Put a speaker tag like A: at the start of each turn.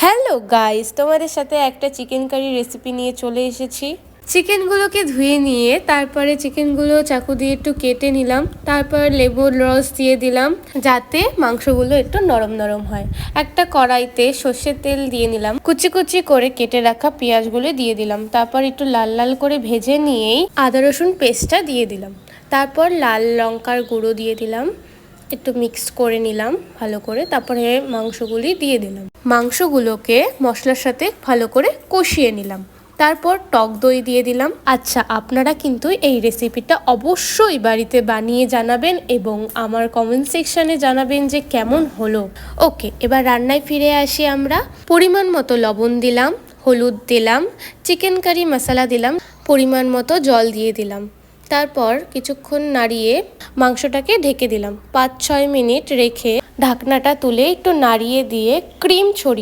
A: Hello guys, তোমাদের সাথে একটা চিকেন কারি রেসিপি নিয়ে চলে এসেছি। চিকেনগুলোকে ধুয়ে নিয়ে তারপরে চিকেনগুলো চাকু দিয়ে একটু কেটে নিলাম। তারপর লেবুর রস দিয়ে দিলাম যাতে মাংসগুলো একটু নরম নরম হয়। একটা কড়াইতে সর্ষের তেল দিয়ে নিলাম, কুচি কুচি করে কেটে রাখা পেঁয়াজগুলো দিয়ে দিলাম। তারপর একটু লাল লাল করে ভেজে নিয়েই আদা রসুন পেস্টটা দিয়ে দিলাম। তারপর লাল লঙ্কার গুঁড়ো দিয়ে দিলাম, একটু মিক্স করে নিলাম ভালো করে। তারপরে মাংসগুলি দিয়ে দিলাম, মাংসগুলোকে মশলার সাথে ভালো করে কষিয়ে নিলাম। তারপর টক দই দিয়ে দিলাম। আচ্ছা, আপনারা কিন্তু এই রেসিপিটা অবশ্যই বাড়িতে বানিয়ে জানাবেন এবং আমার কমেন্ট সেকশনে জানাবেন যে কেমন হলো। ওকে, এবার রান্নায় ফিরে আসি আমরা। পরিমাণ মতো লবণ দিলাম, হলুদ দিলাম, চিকেন কারি মশলা দিলাম, পরিমাণ মতো জল দিয়ে দিলাম। তারপর কিছুক্ষণ নাড়িয়ে মাংসটাকে ঢেকে দিলাম। 5-6 মিনিট রেখে ঢাকনাটা তুলে একটু নাড়িয়ে দিয়ে ক্রিম ছড়িয়ে